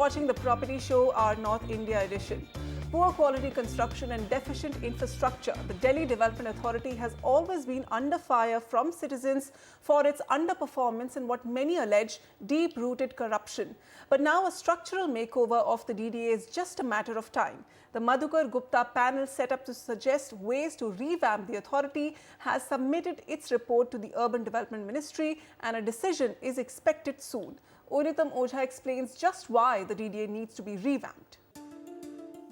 watching the Property Show, our North India edition. Poor quality construction and deficient infrastructure. The Delhi Development Authority has always been under fire from citizens for its underperformance and what many allege deep-rooted corruption. But now a structural makeover of the DDA is just a matter of time. The Madhukar Gupta panel set up to suggest ways to revamp the authority has submitted its report to the Urban Development Ministry and a decision is expected soon. Oineetom Ojha explains just why the DDA needs to be revamped.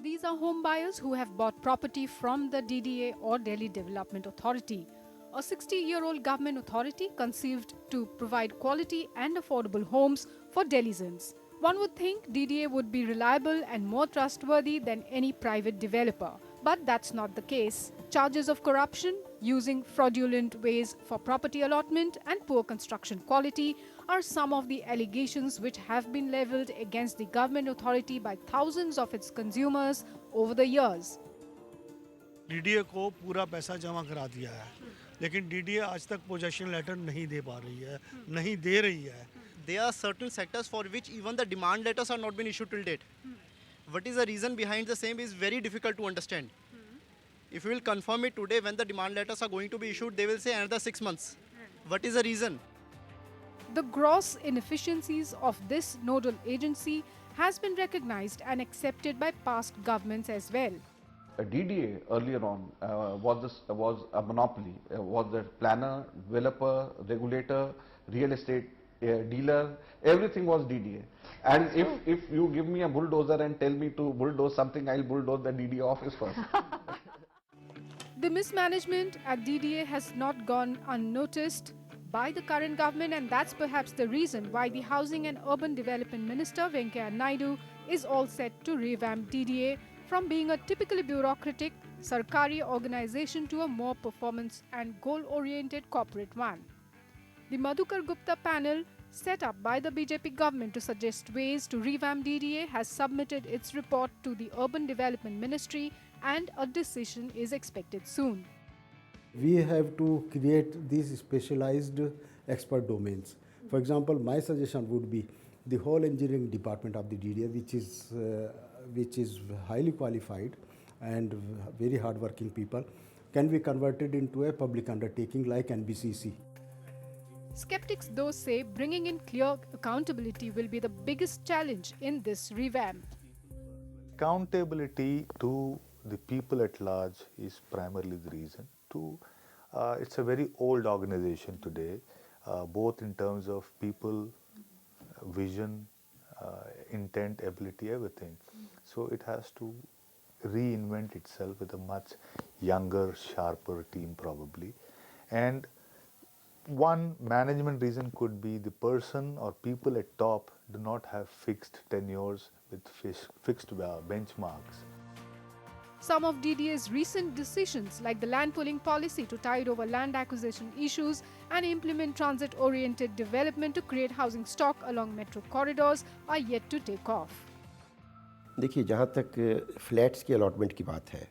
These are home buyers who have bought property from the DDA or Delhi Development Authority, a 60-year-old government authority conceived to provide quality and affordable homes for Delhians. One would think DDA would be reliable and more trustworthy than any private developer, but that's not the case. Charges of corruption, using fraudulent ways for property allotment and poor construction quality are some of the allegations which have been levelled against the government authority by thousands of its consumers over the years. DDA को पूरा पैसा जमा करा दिया है, लेकिन DDA आज तक पोजेशन लेटर नहीं दे पा रही है, नहीं दे रही है. There are certain sectors for which even the demand letters have not been issued till date. What is the reason behind the same is very difficult to understand. If you will confirm it today, when the demand letters are going to be issued, they will say another 6 months. What is the reason? The gross inefficiencies of this nodal agency has been recognized and accepted by past governments as well. DDA earlier on was a monopoly, was the planner, developer, regulator, real estate dealer, everything was DDA. And if you give me a bulldozer and tell me to bulldoze something, I'll bulldoze the DDA office first. The mismanagement at DDA has not gone unnoticed by the current government, and that's perhaps the reason why the Housing and Urban Development Minister Venkaiah Naidu is all set to revamp DDA from being a typically bureaucratic Sarkari organization to a more performance and goal-oriented corporate one. The Madhukar Gupta panel, set up by the BJP government to suggest ways to revamp DDA, has submitted its report to the Urban Development Ministry and a decision is expected soon. We have to create these specialized expert domains. For example, my suggestion would be the whole engineering department of the DDA, which is highly qualified and very hardworking people, can be converted into a public undertaking like NBCC. Skeptics though say bringing in clear accountability will be the biggest challenge in this revamp. Accountability to the people at large is primarily the reason. It's a very old organization today, both in terms of people, vision, intent, ability, everything. So it has to reinvent itself with a much younger, sharper team probably. And one management reason could be the person or people at top do not have fixed tenures with fixed benchmarks. Some of DDA's recent decisions, like the land pooling policy to tide over land acquisition issues and implement transit-oriented development to create housing stock along metro corridors, are yet to take off. देखिए, जहाँ तक flats की allotment की बात है,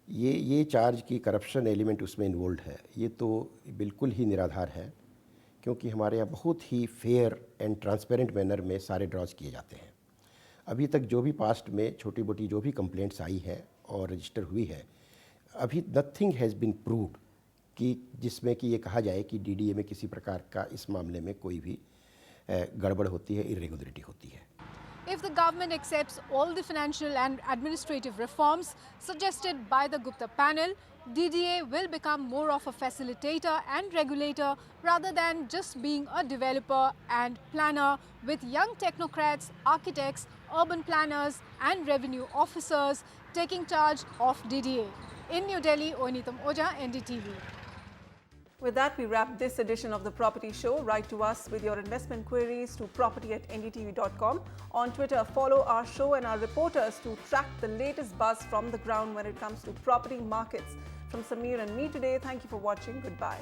ये charge की corruption element उसमें इन्वॉल्व है, ये तो बिल्कुल ही निराधार है, क्योंकि हमारे यहाँ बहुत ही फेयर एंड ट्रांसपेरेंट मैनर में सारे ड्रॉज किए जाते हैं. अभी तक जो भी पास्ट में छोटी मोटी जो भी कंप्लेंट्स आई है और रजिस्टर हुई है, अभी नथिंग हैज़ बीन प्रूव्ड कि जिसमें कि ये कहा जाए कि डीडीए में किसी प्रकार का इस मामले में कोई भी गड़बड़ होती है, इरेगुलरिटी होती है. If the government accepts all the financial and administrative reforms suggested by the Gupta panel, DDA will become more of a facilitator and regulator rather than just being a developer and planner, with young technocrats, architects, urban planners and revenue officers taking charge of DDA. In New Delhi, Oineetom Ojha, NDTV. With that, we wrap this edition of The Property Show. Write to us with your investment queries to property@ndtv.com. On Twitter, follow our show and our reporters to track the latest buzz from the ground when it comes to property markets. From Samir and me today, thank you for watching. Goodbye.